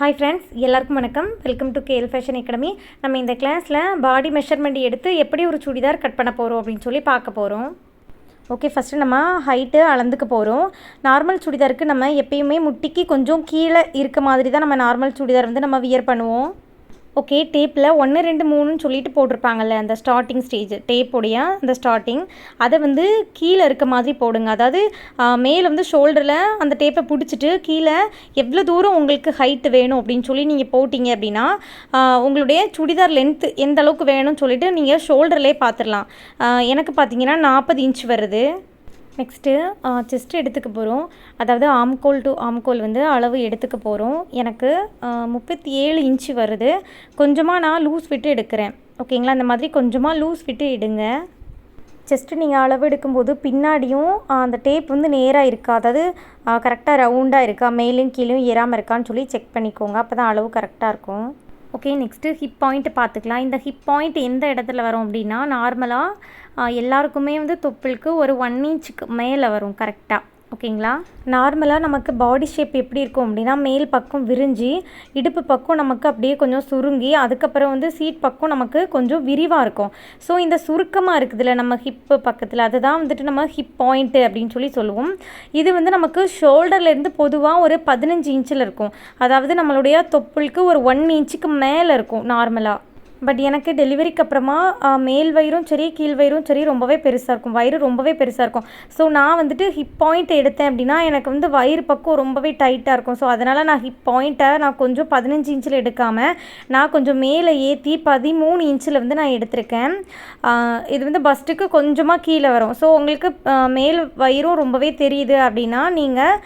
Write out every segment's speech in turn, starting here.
Hi friends, எல்லாருக்கும் வணக்கம். Welcome to KL fashion academy. நம்ம இந்த கிளாஸில் பாடி மெஷர்மெண்ட் எடுத்து எப்படி ஒரு சுடிதார் கட் பண்ண போகிறோம் அப்படின்னு சொல்லி பார்க்க போகிறோம். ஓகே, ஃபஸ்ட்டு நம்ம ஹைட்டு அளந்துக்க போகிறோம். நார்மல் சுடிதாருக்கு நம்ம எப்பயுமே முட்டிக்கு கொஞ்சம் கீழே இருக்க மாதிரி தான் நம்ம நார்மல் சுடிதார் வந்து நம்ம வியர் பண்ணுவோம். ஓகே, டேப்பில் 1 2 3ன்னு சொல்லிட்டு போட்டிருப்பாங்கல்ல, அந்த ஸ்டார்டிங் ஸ்டேஜ் டேப்போடைய அந்த ஸ்டார்டிங் அதை வந்து கீழே இருக்க மாதிரி போடுங்க. அதாவது மேலே வந்து ஷோல்டரில் அந்த டேப்பை பிடிச்சிட்டு கீழே எவ்வளோ தூரம் உங்களுக்கு ஹைட்டு வேணும் அப்படின்னு சொல்லி நீங்கள் போட்டிங்க அப்படின்னா உங்களுடைய சுடிதார் லென்த்து எந்த அளவுக்கு வேணும்னு சொல்லிட்டு நீங்கள் ஷோல்டர்லேயே பார்த்துடலாம். எனக்கு பார்த்தீங்கன்னா 40 இன்ச் வருது. நெக்ஸ்ட்டு செஸ்ட் எடுத்துக்க போகிறோம். அதாவது ஆம்கோல் டு ஆம்கோல் வந்து அளவு எடுத்துக்க போகிறோம். எனக்கு 37 இன்ச்சு வருது. கொஞ்சமாக நான் லூஸ் விட்டு எடுக்கிறேன். ஓகேங்களா, அந்த மாதிரி கொஞ்சமாக லூஸ் விட்டு எடுங்க. செஸ்ட்டு நீங்கள் அளவு எடுக்கும்போது பின்னாடியும் அந்த டேப் வந்து நேராக இருக்கா, அதாவது கரெக்டாக ரவுண்டாக இருக்கா, மேலேயும் கீழேயும் ஏறாமல் இருக்கான்னு சொல்லி செக் பண்ணிக்கோங்க. அப்போ தான் அளவு கரெக்டாக இருக்கும். ஓகே, நெக்ஸ்ட்டு ஹிப் பாயிண்ட்டு பார்த்துக்கலாம். இந்த ஹிப் பாயிண்ட் எந்த இடத்துல வரும் அப்படின்னா, நார்மலாக எல்லாருக்குமே வந்து தொப்புளுக்கு ஒரு 1 இன்ச்சுக்கு மேலே வரும் கரெக்டாக. ஓகேங்களா, நார்மலாக நமக்கு பாடி ஷேப் எப்படி இருக்கும் அப்படின்னா, மேல் பக்கம் விரிஞ்சு இடுப்பு பக்கம் நமக்கு அப்படியே கொஞ்சம் சுருங்கி, அதுக்கப்புறம் வந்து சீட் பக்கம் நமக்கு கொஞ்சம் விரிவாக இருக்கும். ஸோ இந்த சுருக்கமாக இருக்குதுல்ல நம்ம ஹிப்பு பக்கத்தில், அதுதான் வந்துட்டு நம்ம ஹிப் பாயிண்ட்டு அப்படின்னு சொல்லி சொல்லுவோம். இது வந்து நமக்கு ஷோல்டர்லேருந்து பொதுவாக ஒரு 15 இன்ச்சில் இருக்கும். அதாவது நம்மளுடைய தொப்புளுக்கு ஒரு 1 இன்ச்சுக்கு மேலே இருக்கும் நார்மலாக. பட் எனக்கு டெலிவரிக்கு அப்புறமா மேல் வயிறும் சரி கீழ் வயிறும் சரி ரொம்பவே பெருசாக இருக்கும், வயிறு ரொம்பவே பெருசாக இருக்கும். ஸோ நான் வந்துட்டு ஹிப் பாயிண்ட் எடுத்தேன் அப்படின்னா எனக்கு வந்து வயிறு பக்கம் ரொம்பவே டைட்டாக இருக்கும். ஸோ அதனால் நான் ஹிப் பாயிண்ட்டை நான் கொஞ்சம் 15 இன்ச்சில் எடுக்காமல் நான் கொஞ்சம் மேலே ஏற்றி 13 இன்ச்சில் வந்து நான் எடுத்திருக்கேன். இது வந்து பஸ்ட்டுக்கு கொஞ்சமாக கீழே வரும். ஸோ உங்களுக்கு மேல் வயிறும் ரொம்பவே தெரியுது அப்படின்னா நீங்கள்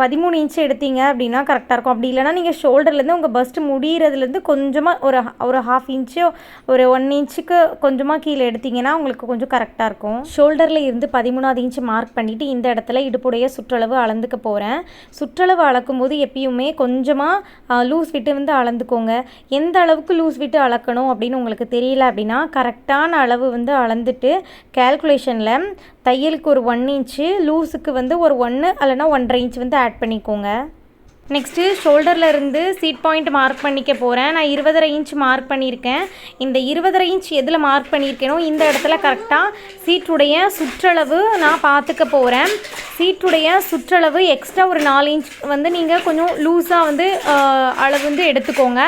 13 இன்ச்சு எடுத்தீங்க அப்படின்னா கரெக்டாக இருக்கும். அப்படி இல்லைனா நீங்கள் ஷோல்டர்லேருந்து உங்கள் பஸ்ட்டு முடிகிறதுலேருந்து கொஞ்சமாக ஒரு ½ இன்ச்சோ ஒரு 1 இன்ச்சுக்கு கொஞ்சமாக கீழே எடுத்திங்கன்னா உங்களுக்கு கொஞ்சம் கரெக்டாக இருக்கும். ஷோல்டரில் இருந்து 13வது இன்ச்சு மார்க் பண்ணிவிட்டு இந்த இடத்துல இடுப்புடைய சுற்றளவு அளந்துக்க போகிறேன். சுற்றளவு அளக்கும் போது எப்பயுமே கொஞ்சமாக லூஸ் விட்டு வந்து அளந்துக்கோங்க. எந்த அளவுக்கு லூஸ் விட்டு அளக்கணும் அப்படின்னு உங்களுக்கு தெரியல அப்படின்னா கரெக்டான அளவு வந்து அளந்துட்டு கேல்குலேஷனில் தையலுக்கு ஒரு 1 இன்ச்சு, லூஸுக்கு வந்து ஒரு 1 இல்லைனா 1.5 இன்ச் வந்து ஆட் பண்ணிக்கோங்க. நெக்ஸ்ட்டு ஷோல்டரில் இருந்து சீட் பாயிண்ட் மார்க் பண்ணிக்க போகிறேன். நான் 20.5 இன்ச் மார்க் பண்ணியிருக்கேன். இந்த 20.5 இன்ச் எதில் மார்க் பண்ணியிருக்கேனோ இந்த இடத்துல கரெக்டாக சீட்டுடைய சுற்றளவு நான் பார்த்துக்க போகிறேன். சீட்டுடைய சுற்றளவு எக்ஸ்ட்ரா ஒரு 4 இன்ச் வந்து நீங்கள் கொஞ்சம் லூஸாக வந்து அளவு வந்து எடுத்துக்கோங்க.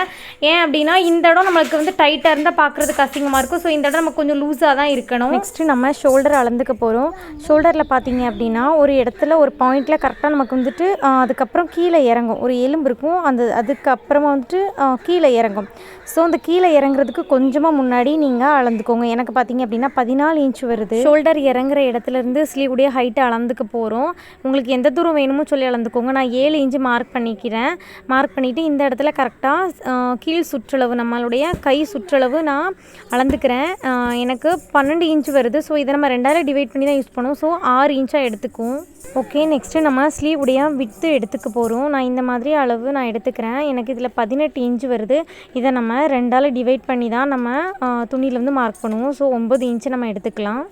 ஏன் அப்படின்னா இந்த இடம் நம்மளுக்கு வந்து டைட்டாக இருந்தால் பார்க்குறதுக்கு அசிங்கமாக இருக்கும். ஸோ இந்த இடம் நமக்கு கொஞ்சம் லூஸாக தான் இருக்கணும். நெக்ஸ்ட்டு நம்ம ஷோல்டர் அளந்துக்க போகிறோம். ஷோல்டரில் பார்த்தீங்க அப்படின்னா ஒரு இடத்துல ஒரு பாயிண்டில் கரெக்டாக நமக்கு வந்துட்டு அதுக்கப்புறம் கீழே இறங்கும், ஒரு எலும்பு இருக்கும், அதுக்கப்புறமா வந்துட்டு கீழே இறங்கும். ஸோ அந்த கீழே இறங்குறதுக்கு கொஞ்சமாக முன்னாடி நீங்கள் அளந்துக்கோங்க. எனக்கு பார்த்தீங்க அப்படின்னா 14 இன்ச் வருது. ஷோல்டர் இறங்குற இடத்துலேருந்து ஸ்லீவுடைய ஹைட்டை அளந்துக்க போகிறோம். உங்களுக்கு எந்த தூரம் வேணுமோ சொல்லி அளந்துக்கோங்க. நான் 7 இன்ச்சு மார்க் பண்ணிக்கிறேன். மார்க் பண்ணிவிட்டு இந்த இடத்துல கரெக்டாக கீழ் சுற்றளவு நம்மளுடைய கை சுற்றளவு நான் அளந்துக்கிறேன். எனக்கு 12 இன்ச் வருது. ஸோ இதை நம்ம 2ஆல் டிவைட் பண்ணி தான் யூஸ் பண்ணுவோம். ஸோ 6 இன்ச்சாக எடுத்துக்கும். ஓகே, நெக்ஸ்ட்டு நம்ம ஸ்லீவுடைய விட்டு எடுத்துக்க போகிறோம். நான் இந்த மாதிரி அளவு நான் எடுத்துக்கிறேன். எனக்கு இதில் 18 இன்ச் வருது. இதை நம்ம 2ஆல் டிவைட் பண்ணி தான் நம்ம துணியில் வந்து மார்க் பண்ணுவோம். ஸோ 9 இன்ச்சு நம்ம எடுத்துக்கலாம்.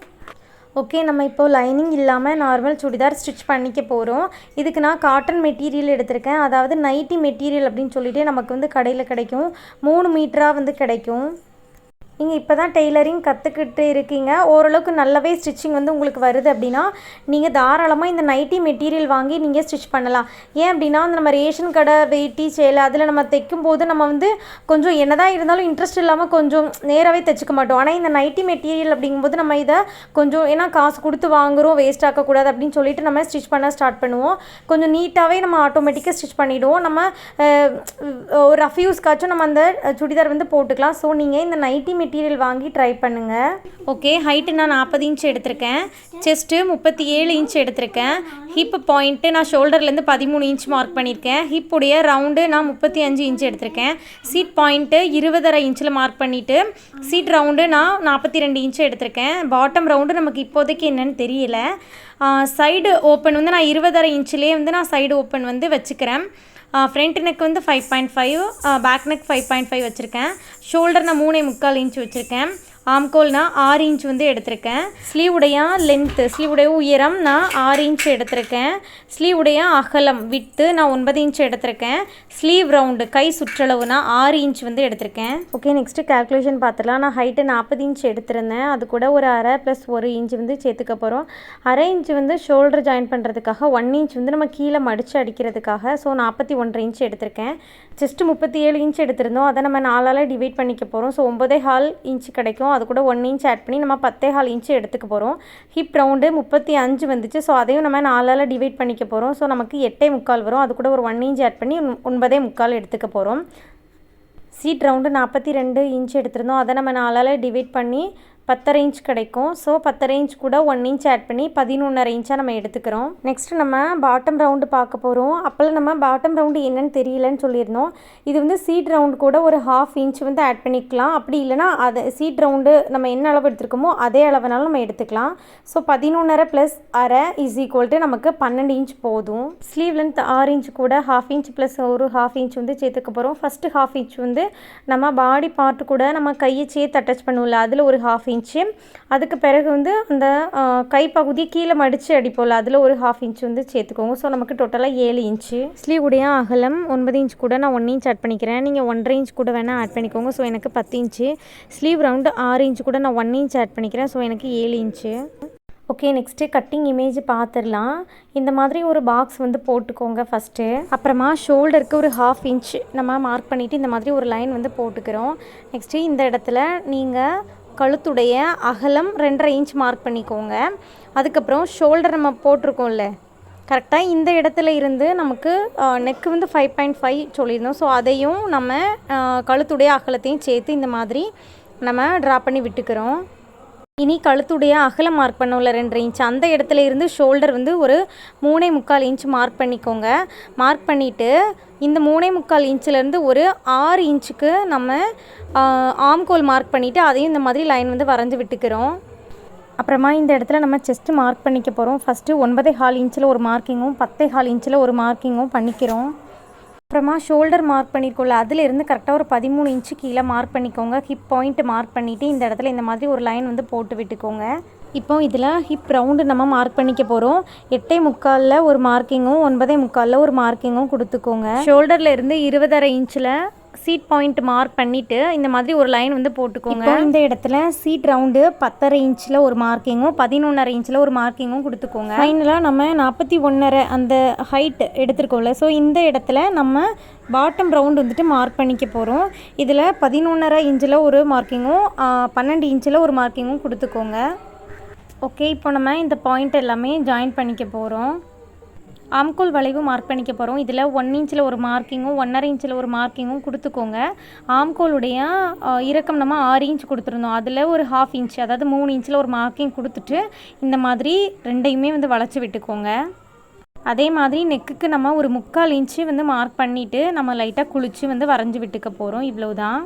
ஓகே, நம்ம இப்போது லைனிங் இல்லாமல் நார்மல் சுடிதார் ஸ்டிச் பண்ணிக்க போகிறோம். இதுக்கு நான் காட்டன் மெட்டீரியல் எடுத்திருக்கேன். அதாவது நைட்டி மெட்டீரியல் அப்படின்னு சொல்லிட்டு நமக்கு வந்து கடையில் கிடைக்கும். 3 மீட்டராக வந்து கிடைக்கும். நீங்கள் இப்போ தான் டெய்லரிங் கற்றுக்கிட்டு இருக்கீங்க, ஓரளவுக்கு நல்லாவே ஸ்டிச்சிங் வந்து உங்களுக்கு வருது அப்படின்னா நீங்கள் தாராளமாக இந்த நைட்டி மெட்டீரியல் வாங்கி நீங்கள் ஸ்டிச் பண்ணலாம். ஏன் அப்படின்னா நம்ம ரேஷன் கடை வேட்டி சேலை அதில் நம்ம தைக்கும் போது நம்ம வந்து கொஞ்சம் என்னதான் இருந்தாலும் இன்ட்ரெஸ்ட் இல்லாமல் கொஞ்சம் நேராகவே தைச்சிக்க மாட்டோம். ஆனால் இந்த நைட்டி மெட்டீரியல் அப்படிங்கும்போது நம்ம இதை கொஞ்சம் ஏன்னா காசு கொடுத்து வாங்குகிறோம், வேஸ்ட் ஆக்கக்கூடாது அப்படின்னு சொல்லிட்டு நம்ம ஸ்டிச் பண்ண ஸ்டார்ட் பண்ணுவோம். கொஞ்சம் நீட்டாகவே நம்ம ஆட்டோமேட்டிக்காக ஸ்டிச் பண்ணிவிடுவோம். நம்ம ஒரு ரஃப் யூஸ்க்காச்சும் நம்ம அந்த சுடிதார் வந்து போட்டுக்கலாம். ஸோ நீங்கள் இந்த நைட்டி மெட்டீரியல் வாங்கி ட்ரை பண்ணுங்கள். ஓகே, ஹைட்டு நான் 40 இன்ச் எடுத்திருக்கேன். செஸ்ட்டு 37 இன்ச் எடுத்திருக்கேன். ஹிப் பாயிண்ட்டு நான் ஷோல்டர்லேருந்து 13 இன்ச் மார்க் பண்ணியிருக்கேன். ஹிப்புடைய ரவுண்டு நான் 35 இன்ச் எடுத்திருக்கேன். சீட் பாயிண்ட்டு 20.5 இன்ச்சில் மார்க் பண்ணிவிட்டு சீட் ரவுண்டு நான் 42 இன்ச் எடுத்திருக்கேன். பாட்டம் ரவுண்டு நமக்கு இப்போதைக்கு என்னன்னு தெரியல. சைடு ஓப்பன் வந்து நான் 20.5 இன்ச்சிலே வந்து நான் சைடு ஓப்பன் வந்து வச்சுக்கிறேன். ஃப்ரண்ட் நெக் வந்து 5.5, பேக் நெக் 5.5 வச்சுருக்கேன். ஷோல்டர் நான் 3.25 இன்ச் வச்சுருக்கேன். ஆம்கோல் நான் 6 இன்ச் வந்து எடுத்திருக்கேன். ஸ்லீவுடைய லென்த்து, ஸ்லீவுடைய உயரம் நான் 6 இன்ச் எடுத்திருக்கேன். ஸ்லீவுடைய அகலம் விட்டு நான் 9 இன்ச் எடுத்திருக்கேன். ஸ்லீவ் ரவுண்டு கை சுற்றளவு நான் 6 இன்ச் வந்து எடுத்திருக்கேன். ஓகே, நெக்ஸ்ட்டு கால்குலேஷன் பார்த்துலாம். நான் ஹைட்டு 40 இன்ச் எடுத்திருந்தேன். அது கூட ஒரு அரை ப்ளஸ் 1 இன்ச் வந்து சேர்த்துக்க போகிறோம். அரை இன்ச் வந்து ஷோல்டர் ஜாயின் பண்ணுறதுக்காக, 1 இன்ச் வந்து நம்ம கீழே மடித்து அடிக்கிறதுக்காக. ஸோ 41 இன்ச் எடுத்திருக்கேன். ஜஸ்ட்டு 37 இன்ச் எடுத்திருந்தோம். அதை நம்ம 4ஆல் டிவைட் பண்ணிக்க போகிறோம். ஸோ 9.25 இன்ச் கிடைக்கும். அது கூட 1 இன்ச் ஆட் பண்ணி நம்ம 10.25 இன்ச் எடுத்துக்க போகிறோம். ஹிப் ரவுண்டு 35 வந்துச்சு. ஸோ அதையும் நம்ம 4ஆல் டிவைட் பண்ணிக்க போகிறோம். ஸோ நமக்கு 8.25 வரும். அது கூட ஒரு 1 இன்ச் ஆட் பண்ணி 9.25 எடுத்துக்க போகிறோம். சீட் ரவுண்டு 42 இன்ச் எடுத்திருந்தோம். அதை நம்ம 4ஆல் டிவைட் பண்ணி 10.5 இன்ச் கிடைக்கும். ஸோ 10.5 இன்ச் கூட 1 இன்ச் ஆட் பண்ணி 11.5 இன்ச்சாக நம்ம எடுத்துக்கிறோம். நெக்ஸ்ட்டு நம்ம பாட்டம் ரவுண்டு பார்க்க போகிறோம். அப்போல்லாம் நம்ம பாட்டம் ரவுண்டு என்னன்னு தெரியலன்னு சொல்லியிருந்தோம். இது வந்து சீட் ரவுண்டு கூட ஒரு 1/2 இன்ச் வந்து ஆட் பண்ணிக்கலாம். அப்படி இல்லைனா அது சீட் ரவுண்டு நம்ம என்ன அளவு எடுத்துருக்கோமோ அதே அளவுனாலும் நம்ம எடுத்துக்கலாம். ஸோ 11.5 + அரை = நமக்கு 12 இன்ச் போதும். ஸ்லீவ் லென்த் 6 இன்ச் கூட 1/2 இன்ச் ப்ளஸ் ஒரு 1/2 இன்ச் வந்து சேர்த்துக்க போகிறோம். ஃபஸ்ட்டு 1/2 இன்ச் வந்து நம்ம பாடி பார்ட்டு கூட நம்ம கையை சேர்த்து அட்டாச் பண்ணுவோம்ல, அதில் ஒரு 1/2 இன்ச்சு. அதுக்கு பிறகு வந்து அந்த கைப்பகுதி கீழே மடித்து அடிப்போம்ல, அதில் ஒரு 1/2 இன்ச் வந்து சேர்த்துக்கோங்க. ஸோ நமக்கு டோட்டலாக 7 இன்ச்சு. ஸ்லீவுடைய அகலம் 9 இன்ச் கூட நான் 1 இன்ச் ஆட் பண்ணிக்கிறேன். நீங்கள் 1.5 இன்ச் கூட வேணால் ஆட் பண்ணிக்கோங்க. ஸோ எனக்கு 10 இன்ச்சு. ஸ்லீவ் ரவுண்டு 6 இன்ச் கூட நான் 1 இன்ச் ஆட் பண்ணிக்கிறேன். ஸோ எனக்கு 7 inch. Okay, next cutting image பார்த்துடலாம். இந்த மாதிரி ஒரு பாக்ஸ் வந்து போட்டுக்கோங்க ஃபஸ்ட்டு. அப்புறமா ஷோல்டருக்கு ஒரு 1/2 இன்ச் நம்ம மார்க் பண்ணிவிட்டு இந்த மாதிரி ஒரு லைன் வந்து போட்டுக்கிறோம். நெக்ஸ்ட்டு இந்த இடத்துல நீங்கள் கழுத்துடைய அகலம் 2.5 இன்ச் மார்க் பண்ணிக்கோங்க. அதுக்கப்புறம் ஷோல்டர் நம்ம போட்டிருக்கோம்ல, கரெக்டாக இந்த இடத்துல இருந்து நமக்கு நெக்கு வந்து 5.5 சொல்லியிருந்தோம். ஸோ அதையும் நம்ம கழுத்துடைய அகலத்தையும் சேர்த்து இந்த மாதிரி நம்ம ட்ரா பண்ணி விட்டுக்கிறோம். இனி கழுத்துடைய அகலம் மார்க் பண்ணோம்ல 2.5 இன்ச், அந்த இடத்துல இருந்து ஷோல்டர் வந்து ஒரு 3.25 இன்ச் மார்க் பண்ணிக்கோங்க. மார்க் பண்ணிவிட்டு இந்த 3.25 இன்ச்சிலேருந்து ஒரு 6 இன்ச்சுக்கு நம்ம ஆம்கோல் மார்க் பண்ணிவிட்டு அதையும் இந்த மாதிரி லைன் வந்து வரைஞ்சி விட்டுக்கிறோம். அப்புறமா இந்த இடத்துல நம்ம செஸ்ட்டு மார்க் பண்ணிக்க போகிறோம். ஃபஸ்ட்டு 9.25 இன்ச்சில் ஒரு மார்க்கிங்கும் 10.25 இன்ச்சில் ஒரு மார்க்கிங்கும் பண்ணிக்கிறோம். அப்புறமா ஷோல்டர் மார்க் பண்ணியிருக்கோம்ல, அதிலிருந்து கரெக்டாக ஒரு 13 இன்ச்சு கீழே மார்க் பண்ணிக்கோங்க. ஹிப் பாயிண்ட் மார்க் பண்ணிவிட்டு இந்த இடத்துல இந்த மாதிரி ஒரு லைன் வந்து போட்டு விட்டுக்கோங்க. இப்போ இதில் ஹிப் ரவுண்டு நம்ம மார்க் பண்ணிக்க போகிறோம். 8.25 ஒரு மார்க்கிங்கும் 9.25 ஒரு மார்க்கிங்கும் கொடுத்துக்கோங்க. ஷோல்டரில் இருந்து 20.5 இன்ச்சில் சீட் பாயிண்ட் மார்க் பண்ணிவிட்டு இந்த மாதிரி ஒரு லைன் வந்து போட்டுக்கோங்க. இந்த இடத்துல சீட் ரவுண்டு 10.5 இன்ச்சில் ஒரு மார்க்கிங்கும் 11.5 இன்ச்சில் ஒரு மார்க்கிங்கும் கொடுத்துக்கோங்க. ஃபைனலாக நம்ம 41.5 அந்த ஹைட் எடுத்துருக்கோம்ல, ஸோ இந்த இடத்துல நம்ம பாட்டம் ரவுண்டு வந்துட்டு மார்க் பண்ணிக்க போகிறோம். இதில் 11.5 இன்ச்சில் ஒரு மார்க்கிங்கும் 12 இன்ச்சில் ஒரு மார்க்கிங்கும் கொடுத்துக்கோங்க. ஓகே, இப்போ நம்ம இந்த பாயிண்ட் எல்லாமே ஜாயின் பண்ணிக்க போகிறோம். ஆம்கோல் வளைவு மார்க் பண்ணிக்க போகிறோம். இதில் 1 இன்ச்சில் ஒரு மார்க்கிங்கும் 1.5 இன்ச்சில் ஒரு மார்க்கிங்கும் கொடுத்துக்கோங்க. ஆம்கோலுடைய இறக்கம் நம்ம 6 இன்ச் கொடுத்துருந்தோம். அதில் ஒரு 1/2 இன்ச், அதாவது 3 இன்ச்சில் ஒரு மார்க்கிங் கொடுத்துட்டு இந்த மாதிரி ரெண்டையுமே வந்து வளைச்சி விட்டுக்கோங்க. அதே மாதிரி நெக்குக்கு நம்ம ஒரு 3/4 இன்ச்சு வந்து மார்க் பண்ணிவிட்டு நம்ம லைட்டாக குளித்து வந்து வரைஞ்சி விட்டுக்க போகிறோம். இவ்வளவுதான்.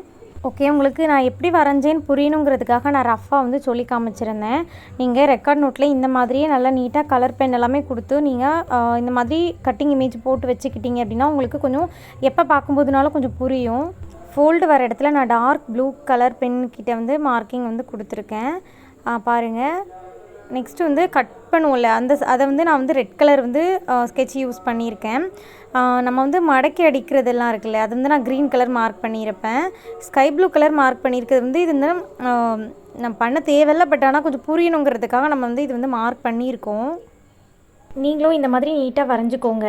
ஓகே, உங்களுக்கு நான் எப்படி வரைஞ்சேன்னு புரியணுங்கிறதுக்காக நான் ரஃபாக வந்து சொல்லி காமிச்சிருந்தேன். நீங்கள் ரெக்கார்ட் நோட்டில் இந்த மாதிரியே நல்லா நீட்டாக கலர் பென் எல்லாமே கொடுத்து நீங்கள் இந்த மாதிரி கட்டிங் இமேஜ் போட்டு வச்சுக்கிட்டீங்க அப்படின்னா உங்களுக்கு கொஞ்சம் எப்போ பார்க்கும்போதுனாலும் கொஞ்சம் புரியும். ஃபோல்டு வர இடத்துல நான் டார்க் ப்ளூ கலர் பென்கிட்ட வந்து மார்க்கிங் வந்து கொடுத்துருக்கேன். பாருங்கள். நெக்ஸ்ட்டு வந்து கட் பண்ணுவோம்ல, அதை வந்து நான் வந்து ரெட் கலர் வந்து ஸ்கெட்ச் யூஸ் பண்ணியிருக்கேன். நம்ம வந்து மடக்கி அடிக்கிறதெல்லாம் இருக்குல்ல, அது வந்து நான் க்ரீன் கலர் மார்க் பண்ணியிருப்பேன். ஸ்கை ப்ளூ கலர் மார்க் பண்ணியிருக்கிறது வந்து இது வந்து நம்ம பண்ண தேவையில்லை, பட் ஆனால் கொஞ்சம் புரியணுங்கிறதுக்காக நம்ம வந்து இது வந்து மார்க் பண்ணியிருக்கோம். நீங்களும் இந்த மாதிரி நீட்டாக வரைஞ்சிக்கோங்க.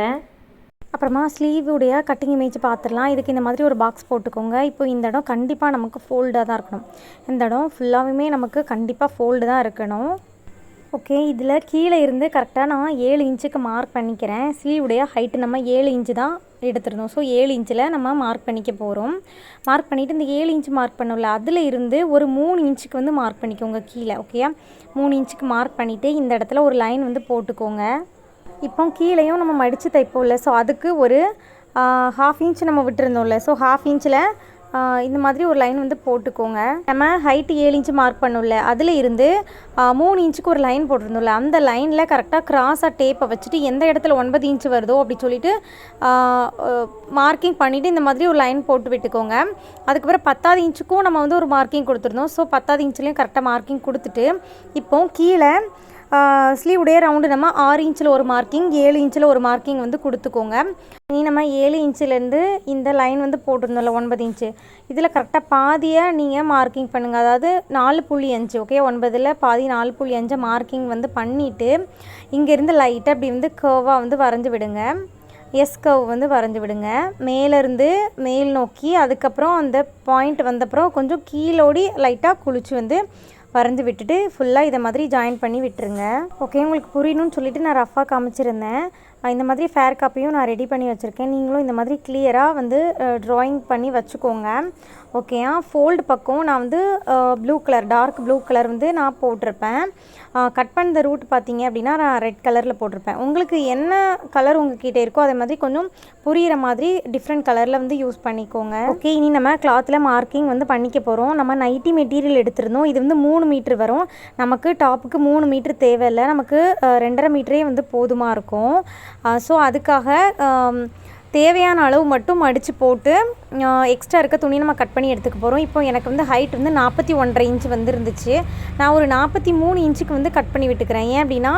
அப்புறமா ஸ்லீவுடைய கட்டிங் இமேஜ் பார்த்துடலாம். இதுக்கு இந்த மாதிரி ஒரு பாக்ஸ் போட்டுக்கோங்க. இப்போ இந்த இடம் கண்டிப்பாக நமக்கு ஃபோல்டாக தான் இருக்கணும். இந்த இடம் ஃபுல்லாகவுமே நமக்கு கண்டிப்பாக ஃபோல்டு தான் இருக்கணும். ஓகே, இதில் கீழே இருந்து கரெக்டாக நான் 7 இன்ச்சுக்கு மார்க் பண்ணிக்கிறேன். ஸ்லீவுடைய ஹைட்டு நம்ம 7 இன்ச்சு தான் எடுத்துருந்தோம். ஸோ 7 இன்ச்சில் நம்ம மார்க் பண்ணிக்க போகிறோம். மார்க் பண்ணிவிட்டு இந்த 7 இன்ச்சு மார்க் பண்ணோம்ல, அதில் இருந்து ஒரு 3 இன்ச்சுக்கு வந்து மார்க் பண்ணிக்கோங்க கீழே. ஓகேயா, 3 இன்ச்சுக்கு மார்க் பண்ணிவிட்டு இந்த இடத்துல ஒரு லைன் வந்து போட்டுக்கோங்க. இப்போ கீழேயும் நம்ம மடித்து தைப்போம்ல, ஸோ அதுக்கு ஒரு 1/2 இன்ச் நம்ம விட்டுருந்தோம்ல, ஸோ 1/2 இன்ச்சில் இந்த மாதிரி ஒரு லைன் வந்து போட்டுக்கோங்க. நம்ம ஹைட்டு 7 இன்ச்சு மார்க் பண்ணோம்ல, அதில் இருந்து 3 இன்ச்சுக்கு ஒரு லைன் போட்டிருந்தோம்ல, அந்த லைனில் கரெக்டாக கிராஸாக டேப்பை வச்சுட்டு எந்த இடத்துல 9 இன்ச்சு வருதோ அப்படி சொல்லிட்டு மார்க்கிங் பண்ணிவிட்டு இந்த மாதிரி ஒரு லைன் போட்டு விட்டுக்கோங்க. அதுக்கப்புறம் 10வது இன்ச்சுக்கும் நம்ம வந்து ஒரு மார்க்கிங் கொடுத்துருந்தோம். ஸோ 10வது இன்ச்சுலேயும் கரெக்டாக மார்க்கிங் கொடுத்துட்டு இப்போ கீழே ஸ்லீவுடைய ரவுண்டு நம்ம 6 இன்ச்சில் ஒரு மார்க்கிங், 7 இன்ச்சில் ஒரு மார்க்கிங் வந்து கொடுத்துக்கோங்க. நம்ம 7 இன்ச்சிலேருந்து இந்த லைன் வந்து போட்டிருந்தோம்ல 9 இன்ச்சு, இதில் கரெக்டாக பாதியை நீங்கள் மார்க்கிங் பண்ணுங்கள். அதாவது 4.5 ஓகே, 9ல் பாதி 4.5 மார்க்கிங் வந்து பண்ணிவிட்டு இங்கேருந்து லைட்டாக அப்படி வந்து கர்வாக வந்து வரைஞ்சி விடுங்க. கர்வ் வந்து வரைஞ்சி விடுங்க மேலேருந்து மேல் நோக்கி. அதுக்கப்புறம் அந்த பாயிண்ட் வந்தப்புறம் கொஞ்சம் கீழோடி லைட்டாக குளிச்சு வந்து வரைஞ்சி விட்டுட்டு ஃபுல்லாக இதை மாதிரி ஜாயின் பண்ணி விட்டுருங்க. ஓகே, உங்களுக்கு புரியணும்னு சொல்லிவிட்டு நான் ரஃபாக காமிச்சிருந்தேன். இந்த மாதிரி ஃபேர் காப்பியும் நான் ரெடி பண்ணி வச்சுருக்கேன். நீங்களும் இந்த மாதிரி கிளியராக வந்து ட்ராயிங் பண்ணி வச்சுக்கோங்க. ஓகேயா, ஃபோல்டு பக்கம் நான் வந்து blue colour, dark blue colour வந்து நான் போட்டிருப்பேன். கட் பண்ண ரூட் பார்த்தீங்க அப்படின்னா நான் ரெட் கலரில் போட்டிருப்பேன். உங்களுக்கு என்ன கலர் உங்கள்கிட்ட இருக்கோ அதே மாதிரி கொஞ்சம் புரிகிற மாதிரி டிஃப்ரெண்ட் கலரில் வந்து யூஸ் பண்ணிக்கோங்க. ஓகே, இனி நம்ம கிளாத்தில் மார்க்கிங் வந்து பண்ணிக்க போகிறோம். நம்ம நைட்டி மெட்டீரியல் எடுத்திருந்தோம். இது வந்து 3 மீட்ரு வரும். நமக்கு டாப்புக்கு 3 மீட்ரு தேவையில்லை, நமக்கு 2.5 மீட்டரே வந்து போதுமாக இருக்கும். ஸோ அதுக்காக தேவையான அளவு மட்டும் மடித்து போட்டு எக்ஸ்ட்ரா இருக்க துணி நம்ம கட் பண்ணி எடுத்துக்க போகிறோம். இப்போ எனக்கு வந்து ஹைட் வந்து 41.5 இன்ச்சு வந்து இருந்துச்சு. நான் ஒரு 43 இன்ச்சுக்கு வந்து கட் பண்ணி விட்டுக்கிறேன். ஏன் அப்படின்னா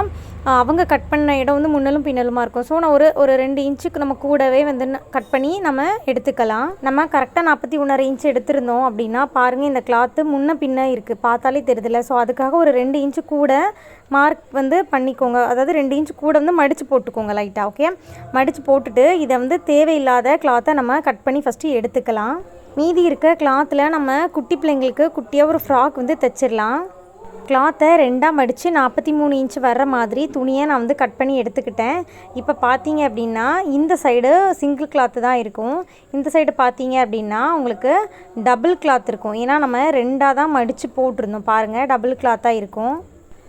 அவங்க கட் பண்ண இடம் வந்து முன்னலும் பின்னலுமாக இருக்கும். ஸோ நான் ஒரு 2 இன்ச்சுக்கு நம்ம கூடவே வந்து கட் பண்ணி நம்ம எடுத்துக்கலாம். நம்ம கரெக்டாக 41.5 இன்ச்சு எடுத்திருந்தோம் அப்படின்னா பாருங்கள், இந்த கிளாத்து முன்ன பின்ன இருக்குது, பார்த்தாலே தெரியுதுல்ல. ஸோ அதுக்காக ஒரு 2 இன்ச்சு கூட மார்க் வந்து பண்ணிக்கோங்க. அதாவது 2 இன்ச்சு கூட வந்து மடித்து போட்டுக்கோங்க லைட்டாக. ஓகே, மடித்து போட்டுட்டு இதை வந்து தேவையில்லாத கிளாத்தை நம்ம கட் பண்ணி ஃபஸ்ட்டு எடுத்துக்கலாம். மீதி இருக்க கிளாத்தில் நம்ம குட்டி பிள்ளைங்களுக்கு குட்டியாக ஒரு ஃப்ராக் வந்து தைச்சிடலாம். கிளாத்தை 2ஆக மடித்து 43 இன்ச்சு வர்ற மாதிரி துணியை நான் வந்து கட் பண்ணி எடுத்துக்கிட்டேன். இப்போ பார்த்தீங்க அப்படின்னா இந்த சைடு சிங்கிள் கிளாத்து தான் இருக்கும். இந்த சைடு பார்த்தீங்க அப்படின்னா உங்களுக்கு டபுள் கிளாத் இருக்கும். ஏன்னா நம்ம 2ஆக தான் மடித்து போட்டிருந்தோம். பாருங்கள், டபுள் கிளாத்தாக இருக்கும்.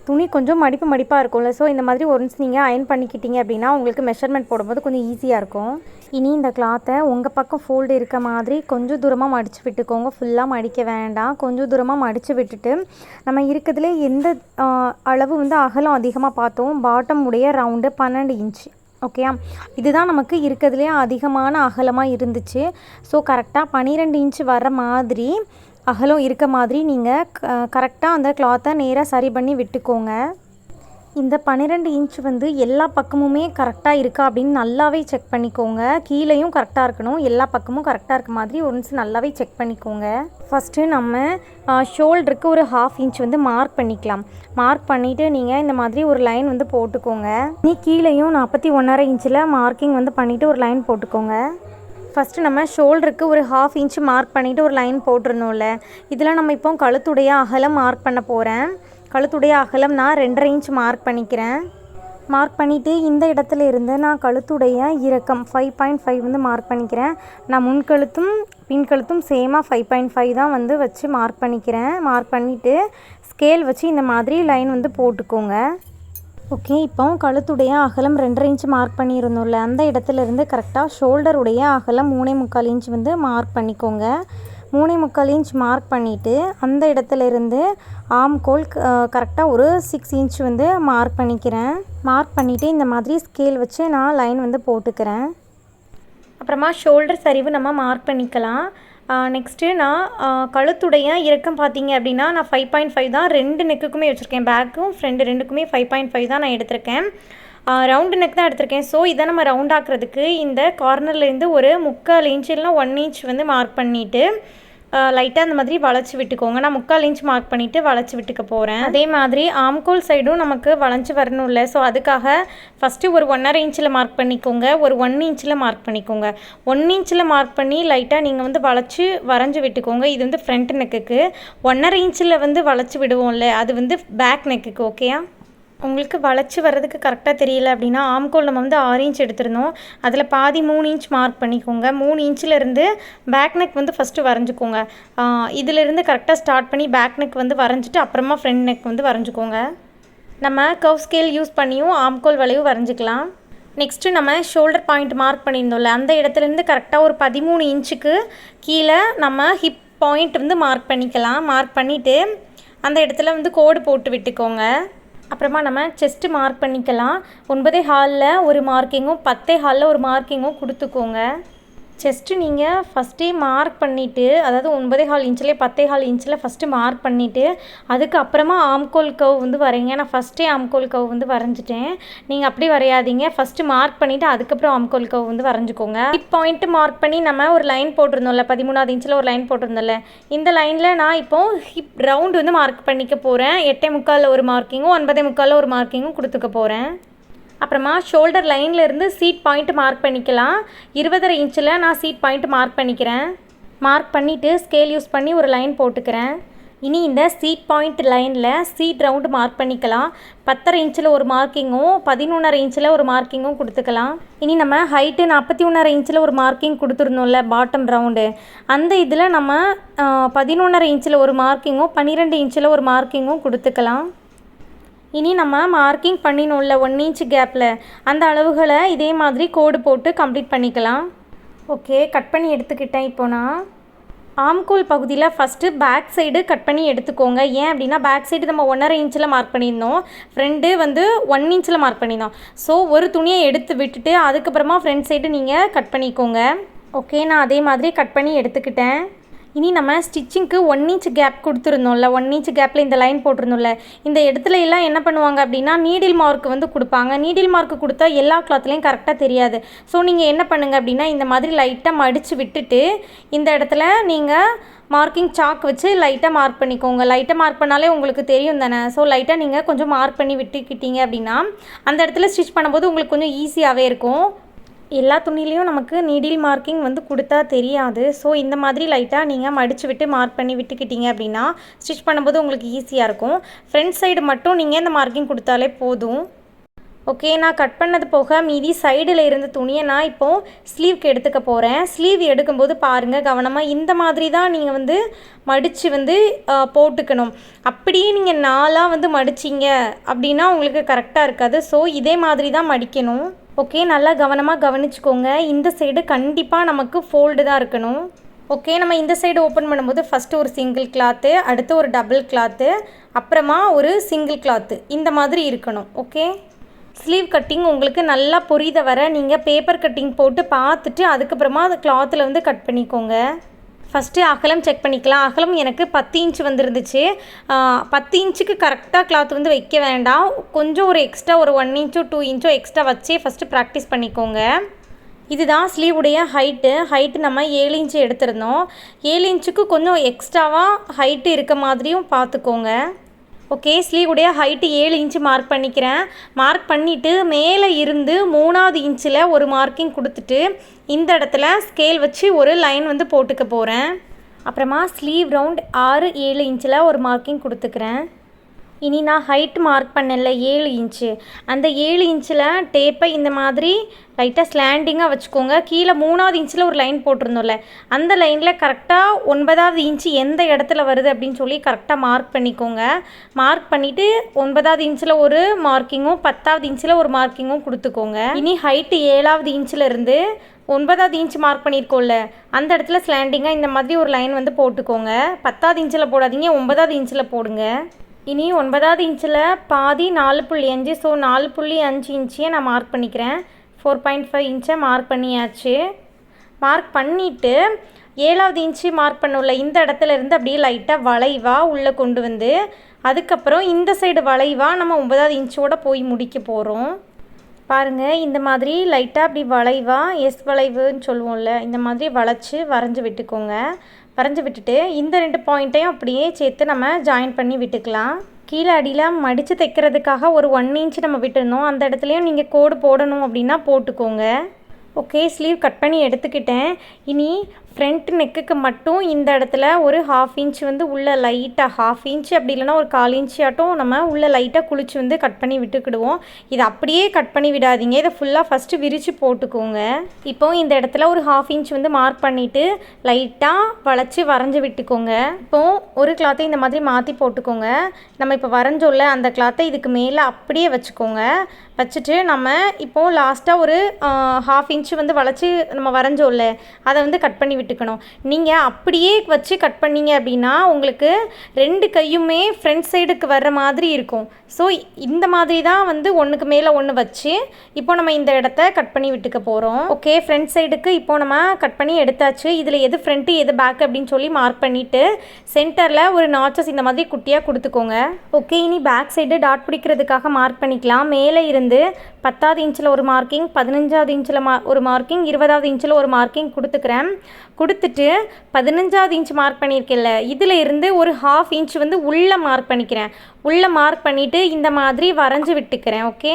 துணி கொஞ்சம் மடிப்பாக இருக்கும்ல. ஸோ இந்த மாதிரி ஒன்ஸ் நீங்கள் அயன் பண்ணிக்கிட்டீங்க அப்படின்னா உங்களுக்கு மெஷர்மெண்ட் போடும்போது கொஞ்சம் ஈஸியாக இருக்கும். இனி இந்த கிளாத்தை உங்கள் பக்கம் ஃபோல்டு இருக்க மாதிரி கொஞ்சம் தூரமாக மடித்து விட்டுக்கோங்க. ஃபுல்லாக மடிக்க வேண்டாம், கொஞ்சம் தூரமாக மடித்து விட்டுட்டு நம்ம இருக்கிறதுலே எந்த அளவு வந்து அகலம் அதிகமாக பார்த்தோம், பாட்டம் உடைய ரவுண்டு 12 இன்ச்சு. ஓகேயா, இதுதான் நமக்கு இருக்கிறதுலே அதிகமான அகலமாக இருந்துச்சு. ஸோ கரெக்டாக 12 இன்ச்சு வர மாதிரி அகலம் இருக்க மாதிரி நீங்கள் கரெக்டாக அந்த கிளாத்தை நேராக சரி பண்ணி விட்டுக்கோங்க. இந்த 12 இன்ச் வந்து எல்லா பக்கமுமே கரெக்டாக இருக்கா அப்படின்னு நல்லாவே செக் பண்ணிக்கோங்க. கீழேயும் கரெக்டாக இருக்கணும், எல்லா பக்கமும் கரெக்டாக இருக்க மாதிரி ஒன்ஸ் நல்லாவே செக் பண்ணிக்கோங்க. ஃபஸ்ட்டு நம்ம ஷோல்டருக்கு ஒரு 1/2 இன்ச் வந்து மார்க் பண்ணிக்கலாம். மார்க் பண்ணிவிட்டு நீங்கள் இந்த மாதிரி ஒரு லைன் வந்து போட்டுக்கோங்க. நீ கீழேயும் 41.5 இன்ச்சில் மார்க்கிங் வந்து பண்ணிவிட்டு ஒரு லைன் போட்டுக்கோங்க. ஃபஸ்ட்டு நம்ம ஷோல்டருக்கு ஒரு 1/2 இன்ச்சு மார்க் பண்ணிவிட்டு ஒரு லைன் போட்டிருந்தோம்ல, இதில் நம்ம இப்போ கழுத்துடைய அகலம் மார்க் பண்ண போகிறேன். கழுத்துடைய அகலம் நான் 2.5 இன்ச் மார்க் பண்ணிக்கிறேன். மார்க் பண்ணிவிட்டு இந்த இடத்துல இருந்து நான் கழுத்துடைய இறக்கம் 5.5 வந்து மார்க் பண்ணிக்கிறேன். நான் முன்கழுத்தும் பின்கழுத்தும் சேமாக 5.5 தான் வந்து வச்சு மார்க் பண்ணிக்கிறேன். மார்க் பண்ணிவிட்டு ஸ்கேல் வச்சு இந்த மாதிரி லைன் வந்து போட்டுக்கோங்க. ஓகே, இப்போ கழுத்துடைய அகலம் 2.5 இன்ச் மார்க் பண்ணியிருந்தோம்ல, அந்த இடத்துல இருந்து கரெக்டாக ஷோல்டருடைய அகலம் 3.25 இன்ச் வந்து மார்க் பண்ணிக்கோங்க. 3.25 இன்ச் மார்க் பண்ணிவிட்டு அந்த இடத்துல இருந்து ஆம்கோல் கரெக்டாக ஒரு 6 இன்ச் வந்து மார்க் பண்ணிக்கிறேன். மார்க் பண்ணிவிட்டு இந்த மாதிரி ஸ்கேல் வச்சு நான் லைன் வந்து போட்டுக்கிறேன். அப்புறமா ஷோல்டர் சரிவு நம்ம மார்க் பண்ணிக்கலாம். நெக்ஸ்ட்டு நான் கழுத்துடைய இறக்கம் பார்த்தீங்க அப்படின்னா நான் 5.5 தான் 2 நெக்குக்குமே வச்சுருக்கேன். பேக்கும் ஃப்ரெண்டு 2க்குமே 5.5 தான் நான் எடுத்திருக்கேன். ரவுண்டு நெக் தான் எடுத்திருக்கேன். ஸோ இதை நம்ம ரவுண்ட் ஆக்குறதுக்கு இந்த கார்னர்லேருந்து ஒரு 3/4 இன்ச் இல்லைனா 1 இன்ச் வந்து மார்க் பண்ணிவிட்டு லைட்டாக அந்த மாதிரி வளைச்சி விட்டுக்கோங்க. நான் 3/4 இன்ச் மார்க் பண்ணிவிட்டு வளைச்சி விட்டுக்க போகிறேன். அதே மாதிரி ஆம்கோல் சைடும் நமக்கு வளைஞ்சி வரணும்ல. ஸோ அதுக்காக ஃபஸ்ட்டு ஒரு 1.5 இன்ச்சில் மார்க் பண்ணிக்கோங்க, ஒரு 1 இன்ச்சில் மார்க் பண்ணிக்கோங்க. 1 இன்ச்சில் மார்க் பண்ணி லைட்டாக நீங்கள் வந்து வரைஞ்சி விட்டுக்கோங்க. இது வந்து ஃப்ரண்ட் நெக்குக்கு. 1.5 இன்ச்சில் வந்து வளைச்சி விடுவோம்ல, அது வந்து பேக் நெக்குக்கு. ஓகேயா, உங்களுக்கு வளைச்சி வர்றதுக்கு கரெக்டாக தெரியல அப்படின்னா ஆம்கோல் நம்ம வந்து 6 இன்ச் எடுத்திருந்தோம், அதில் பாதி 3 இன்ச் மார்க் பண்ணிக்கோங்க. 3 இன்ச்சிலேருந்து பேக் நெக் வந்து ஃபஸ்ட்டு வரைஞ்சிக்கோங்க. இதிலேருந்து கரெக்டாக ஸ்டார்ட் பண்ணி பேக் நெக் வந்து வரைஞ்சிட்டு அப்புறமா ஃப்ரண்ட் நெக் வந்து வரைஞ்சிக்கோங்க. நம்ம கர்வ் ஸ்கேல் யூஸ் பண்ணியும் ஆம்கோல் வளைவு வரைஞ்சிக்கலாம். நெக்ஸ்ட்டு நம்ம ஷோல்டர் பாயிண்ட் மார்க் பண்ணியிருந்தோம்ல, அந்த இடத்துலேருந்து கரெக்டாக ஒரு 13 இன்ச்சுக்கு கீழே நம்ம ஹிப் பாயிண்ட் வந்து மார்க் பண்ணிக்கலாம். மார்க் பண்ணிவிட்டு அந்த இடத்துல வந்து கோடு போட்டு விட்டுக்கோங்க. அப்புறமா நம்ம செஸ்ட்டு மார்க் பண்ணிக்கலாம். 9.25 ஒரு மார்க்கிங்கும் 10.25 ஒரு மார்க்கிங்கும் கொடுத்துக்கோங்க. செஸ்ட்டு நீங்கள் ஃபஸ்ட்டே மார்க் பண்ணிவிட்டு, அதாவது 9.25 இன்ச்சில் 10.25 இன்ச்சில் ஃபஸ்ட்டு மார்க் பண்ணிவிட்டு அதுக்கப்புறமா ஆம்கோல் கர்வ் வந்து வரைங்க. நான் ஃபஸ்ட்டே ஆம்கோல் கர்வ் வந்து வரைஞ்சிட்டேன். நீங்கள் அப்படி வரையாதீங்க. ஃபஸ்ட்டு மார்க் பண்ணிவிட்டு அதுக்கப்புறம் ஆம்கோல் கர்வ் வந்து வரைஞ்சிக்கோங்க. ஹிப் பாயிண்ட்டு மார்க் பண்ணி நம்ம ஒரு லைன் போட்டிருந்தோம்ல, 13வது இன்ச்சில் ஒரு லைன் போட்டிருந்தோம்ல, இந்த லைனில் நான் இப்போது ஹிப் ரவுண்டு வந்து மார்க் பண்ணிக்க போகிறேன். 8.25 ஒரு மார்க்கிங்கும் 9.25 ஒரு மார்க்கிங்கும் கொடுத்துக்க போகிறேன். அப்புறமா ஷோல்டர் லைன்லேருந்து சீட் பாயிண்ட் மார்க் பண்ணிக்கலாம். 20.5 இன்ச்சில் நான் சீட் பாயிண்ட் மார்க் பண்ணிக்கிறேன். மார்க் பண்ணிவிட்டு ஸ்கேல் யூஸ் பண்ணி ஒரு லைன் போட்டுக்கிறேன். இனி இந்த சீட் பாயிண்ட் லைனில் சீட் ரவுண்டு மார்க் பண்ணிக்கலாம். 10.5 இன்ச்சில் ஒரு மார்க்கிங்கும் 11.5 இன்ச்சில் ஒரு மார்க்கிங்கும் கொடுத்துக்கலாம். இனி நம்ம ஹைட்டு 41.5 இன்ச்சில் ஒரு மார்க்கிங் கொடுத்துருந்தோம்ல பாட்டம் ரவுண்டு, அந்த இதில் நம்ம 11.5 இன்ச்சில் ஒரு மார்க்கிங்கும் 12 இன்ச்சில் ஒரு மார்க்கிங்கும் கொடுத்துக்கலாம். இனி நம்ம மார்க்கிங் பண்ணினோம்ல 1 இன்ச் கேப்பில், அந்த அளவுகளை இதே மாதிரி கோடு போட்டு கம்ப்ளீட் பண்ணிக்கலாம். ஓகே, கட் பண்ணி எடுத்துக்கிட்டேன். இப்போ நான் ஆம்கோல் பகுதியில் ஃபஸ்ட்டு பேக் சைடு கட் பண்ணி எடுத்துக்கோங்க. ஏன் அப்படின்னா பேக் சைடு நம்ம 1.5 இன்ச்சில் மார்க் பண்ணியிருந்தோம், ஃப்ரெண்டு வந்து 1 இன்ச்சில் மார்க் பண்ணியிருந்தோம். ஸோ ஒரு துணியை எடுத்து விட்டுட்டு அதுக்கப்புறமா ஃப்ரண்ட் சைடு நீங்கள் கட் பண்ணிக்கோங்க. ஓகே, நான் அதே மாதிரி கட் பண்ணி எடுத்துக்கிட்டேன். இனி நம்ம ஸ்டிச்சிங்க்கு 1 இன்ச் கேப் கொடுத்துருந்தோம்ல, 1 இன்ச் கேப்பில் இந்த லைன் போட்டிருந்தோம்ல, இந்த இடத்துல எல்லாம் என்ன பண்ணுவாங்க அப்படின்னா நீடில் மார்க் வந்து கொடுப்பாங்க. நீடில் மார்க் கொடுத்தா எல்லா கிளாத்லேயும் கரெக்டாக தெரியாது. ஸோ நீங்கள் என்ன பண்ணுங்கள் அப்படின்னா இந்த மாதிரி லைட்டாக மடித்து விட்டுட்டு இந்த இடத்துல நீங்கள் மார்க்கிங் சாக் வச்சு லைட்டாக மார்க் பண்ணிக்கோங்க. லைட்டாக மார்க் பண்ணாலே உங்களுக்கு தெரியும் தானே. ஸோ லைட்டாக நீங்கள் கொஞ்சம் மார்க் பண்ணி விட்டுக்கிட்டீங்க அப்படின்னா அந்த இடத்துல ஸ்டிச் பண்ணும்போது உங்களுக்கு கொஞ்சம் ஈஸியாகவே இருக்கும். எல்லா துணிலையும் நமக்கு நீடில் மார்க்கிங் வந்து கொடுத்தா தெரியாது. ஸோ இந்த மாதிரி லைட்டாக நீங்கள் மடித்து விட்டு மார்க் பண்ணி விட்டுக்கிட்டீங்க அப்படின்னா ஸ்டிச் பண்ணும்போது உங்களுக்கு ஈஸியாக இருக்கும். ஃப்ரண்ட் சைடு மட்டும் நீங்கள் இந்த மார்க்கிங் கொடுத்தாலே போதும். ஓகே, நான் கட் பண்ணது போக மீதி சைடில் இருந்த துணியை நான் இப்போது ஸ்லீவ்க்கு எடுத்துக்க போகிறேன். ஸ்லீவ் எடுக்கும்போது பாருங்கள் கவனமாக இந்த மாதிரி தான் நீங்கள் வந்து மடித்து வந்து போட்டுக்கணும். அப்படியே நீங்கள் நாலாக வந்து மடிச்சிங்க அப்படின்னா உங்களுக்கு கரெக்டாக இருக்காது. ஸோ இதே மாதிரி தான் மடிக்கணும். ஓகே, நல்லா கவனமாக கவனிச்சுக்கோங்க. இந்த சைடு கண்டிப்பாக நமக்கு ஃபோல்டு தான் இருக்கணும். ஓகே, நம்ம இந்த சைடு ஓப்பன் பண்ணும்போது ஃபஸ்ட்டு ஒரு சிங்கிள் கிளாத்து, அடுத்து ஒரு டபுள் கிளாத்து, அப்புறமா ஒரு சிங்கிள் கிளாத்து, இந்த மாதிரி இருக்கணும். ஓகே, ஸ்லீவ் கட்டிங் உங்களுக்கு நல்லா புரியுத வர நீங்கள் பேப்பர் கட்டிங் போட்டு பார்த்துட்டு அதுக்கப்புறமா அது கிளாத்தில் வந்து கட் பண்ணிக்கோங்க. ஃபஸ்ட்டு அகலம் செக் பண்ணிக்கலாம். அகலம் எனக்கு 10 இன்ச் வந்துருந்துச்சு. 10 இன்ச்சுக்கு கரெக்டாக கிளாத் வந்து வைக்க வேண்டாம். கொஞ்சம் ஒரு எக்ஸ்ட்ரா ஒரு 1 இன்ச்சோ 2 இன்ச்சோ எக்ஸ்ட்ரா வச்சே ஃபஸ்ட்டு ப்ராக்டிஸ் பண்ணிக்கோங்க. இதுதான் ஸ்லீவுடைய ஹைட்டு நம்ம 7 இன்ச்சு எடுத்திருந்தோம். 7 இன்ச்சுக்கு கொஞ்சம் எக்ஸ்ட்ராவாக ஹைட்டு இருக்க மாதிரியும் பார்த்துக்கோங்க. ஓகே, ஸ்லீவுடைய ஹைட்டு 7 இன்ச்சு மார்க் பண்ணிக்கிறேன். மார்க் பண்ணிவிட்டு மேலே இருந்து 3வது இன்ச்சில் ஒரு மார்க்கிங் கொடுத்துட்டு இந்த இடத்துல ஸ்கேல் வச்சு ஒரு லைன் வந்து போட்டுக்க போகிறேன். அப்புறமா ஸ்லீவ் ரவுண்ட் 6-7 இன்ச்சில் ஒரு மார்க்கிங் கொடுத்துக்கிறேன். இனி நான் ஹைட் மார்க் பண்ணல 7 இன்ச்சு, அந்த 7 இன்ச்சில் டேப்பை இந்த மாதிரி லைட்டாக ஸ்லாண்டிங்காக வச்சுக்கோங்க. கீழே 3வது இன்ச்சில் ஒரு லைன் போட்டிருந்தோம்ல, அந்த லைனில் கரெக்டாக 9வது இன்ச்சு எந்த இடத்துல வருது அப்படின்னு சொல்லி கரெக்டாக மார்க் பண்ணிக்கோங்க. மார்க் பண்ணிவிட்டு 9வது இன்ச்சில் ஒரு மார்க்கிங்கும் 10வது இன்ச்சில் ஒரு மார்க்கிங்கும் கொடுத்துக்கோங்க. இனி ஹைட்டு 7வது இன்ச்சில் இருந்து 9வது இன்ச் மார்க் பண்ணியிருக்கோம்ல, அந்த இடத்துல ஸ்லாண்டிங்காக இந்த மாதிரி ஒரு லைன் வந்து போட்டுக்கோங்க. 10வது இன்ச்சில் போடாதீங்க, 9வது இன்ச்சில் போடுங்க. இனி 9வது இன்ச்சில் பாதி 4.5, ஸோ 4.5 இன்ச்சையே நான் மார்க் பண்ணிக்கிறேன். 4.5 இன்ச்சை மார்க் பண்ணியாச்சு. மார்க் பண்ணிவிட்டு 7வது இன்ச்சு மார்க் பண்ணல இந்த இடத்துல இருந்து அப்படியே லைட்டாக வளைவாக உள்ளே கொண்டு வந்து அதுக்கப்புறம் இந்த சைடு வளைவாக நம்ம 9வது இன்ச்சோட போய் முடிக்க போகிறோம். பாருங்கள், இந்த மாதிரி லைட்டாக அப்படி வளைவாக எஸ் வளைவுன்னு சொல்லுவோம்ல, இந்த மாதிரி வளைச்சி வரைஞ்சி விட்டுக்கோங்க. வரைஞ்சி விட்டுட்டு இந்த 2 பாயிண்ட்டையும் அப்படியே சேர்த்து நம்ம ஜாயின் பண்ணி விட்டுக்கலாம். கீழே அடியில் மடித்து தைக்கிறதுக்காக ஒரு 1 இன்ச் நம்ம விட்டுருந்தோம், அந்த இடத்துலையும் நீங்கள் கோடு போடணும் அப்படின்னா போட்டுக்கோங்க. ஓகே, ஸ்லீவ் கட் பண்ணி எடுத்துக்கிட்டேன். இனி ஃப்ரண்ட் நெக்குக்கு மட்டும் இந்த இடத்துல ஒரு 1/2 இன்ச் வந்து உள்ளே லைட்டாக 1/2 இன்ச் அப்படி இல்லைனா ஒரு 1/4 இன்ச் ஆட்டும் நம்ம உள்ளே லைட்டாக குளிச்சு வந்து கட் பண்ணி விட்டுக்கிடுவோம். இதை அப்படியே கட் பண்ணி விடாதீங்க, இதை ஃபுல்லாக ஃபஸ்ட்டு விரித்து போட்டுக்கோங்க. இப்போது இந்த இடத்துல ஒரு 1/2 இன்ச் வந்து மார்க் பண்ணிவிட்டு லைட்டாக வளைச்சி வரைஞ்சி விட்டுக்கோங்க. இப்போது ஒரு கிளாத்தை இந்த மாதிரி மாற்றி போட்டுக்கோங்க. நம்ம இப்போ வரைஞ்சோல்ல அந்த கிளாத்தை இதுக்கு மேலே அப்படியே வச்சுக்கோங்க. வச்சுட்டு நம்ம இப்போது லாஸ்ட்டாக ஒரு 1/2 இன்ச் வந்து வளைச்சி நம்ம வரைஞ்சோல்ல அதை வந்து கட் பண்ணி விட்டுக்கணும். நீங்கள் அப்படியே வச்சு கட் பண்ணிங்க அப்படின்னா உங்களுக்கு 2 கையுமே ஃப்ரண்ட் சைடுக்கு வர்ற மாதிரி இருக்கும். ஸோ இந்த மாதிரி தான் வந்து ஒன்றுக்கு மேலே ஒன்று வச்சு இப்போ நம்ம இந்த இடத்த கட் பண்ணி விட்டுக்க போகிறோம். ஓகே, ஃப்ரண்ட் சைடுக்கு இப்போ நம்ம கட் பண்ணி எடுத்தாச்சு. இதில் எது ஃப்ரண்ட்டு எது பேக் அப்படின்னு சொல்லி மார்க் பண்ணிவிட்டு சென்டரில் ஒரு நாச்சஸ் இந்த மாதிரி குட்டியாக கொடுத்துக்கோங்க. ஓகே, இனி பேக் சைடு டாட் பிடிக்கிறதுக்காக மார்க் பண்ணிக்கலாம். மேலே இருந்து 10வது இன்ச்சில் ஒரு மார்க்கிங், 15வது இன்ச்சில் ஒரு மார்க்கிங், 20வது இன்ச்சில் ஒரு மார்க்கிங் கொடுத்துக்கிறேன். கொடுத்துட்டு 15வது இன்ச் மார்க் பண்ணியிருக்கேன்ல இதில் இருந்து ஒரு 1/2 இன்ச் வந்து உள்ளே மார்க் பண்ணிக்கிறேன். உள்ளே மார்க் பண்ணிவிட்டு இந்த மாதிரி வரைஞ்சி விட்டுக்கிறேன். ஓகே,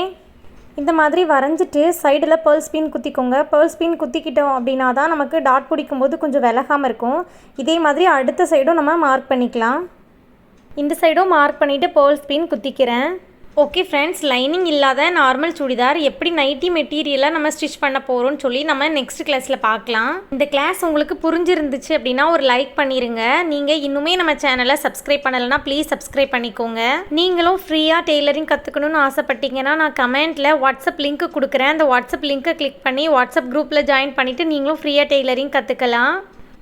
இந்த மாதிரி வரைஞ்சிட்டு சைடில் பேர்ல் ஸ்பின் குத்திக்கோங்க. பேர்ல் ஸ்பின் குத்திக்கிட்டோம் அப்படின்னா தான் நமக்கு டாட் பிடிக்கும்போது கொஞ்சம் விலகாமல் இருக்கும். இதே மாதிரி அடுத்த சைடும் நம்ம மார்க் பண்ணிக்கலாம். இந்த சைடும் மார்க் பண்ணிவிட்டு பேர்ல் ஸ்பின் குத்திக்கிறேன். ஓகே ஃப்ரெண்ட்ஸ், லைனிங் இல்லாத நார்மல் சுடிதார் எப்படி நைட்டி மெட்டீரியலாக நம்ம ஸ்டிச் பண்ண போகிறோம்னு சொல்லி நம்ம நெக்ஸ்ட் கிளாஸில் பார்க்கலாம். இந்த கிளாஸ் உங்களுக்கு புரிஞ்சிருந்துச்சு அப்படின்னா ஒரு லைக் பண்ணிடுங்க. நீங்கள் இன்னுமே நம்ம சேனலை சப்ஸ்கிரைப் பண்ணலைன்னா ப்ளீஸ் சப்ஸ்கிரைப் பண்ணிக்கோங்க. நீங்களும் ஃப்ரீயாக டெய்லரிங் கற்றுக்கணும்னு ஆசைப்பட்டீங்கன்னா நான் கமெண்ட்டில் வாட்ஸ்அப் லிங்க் கொடுக்குறேன். அந்த வாட்ஸ்அப் லிங்க்கை கிளிக் பண்ணி வாட்ஸ்அப் குரூப்பில் ஜாயின் பண்ணிவிட்டு நீங்களும் ஃப்ரீயாக டெய்லரிங் கற்றுக்கலாம்.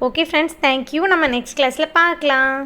Okay friends, thank you. நம்ம நெக்ஸ்ட் கிளாஸில் பார்க்கலாம்.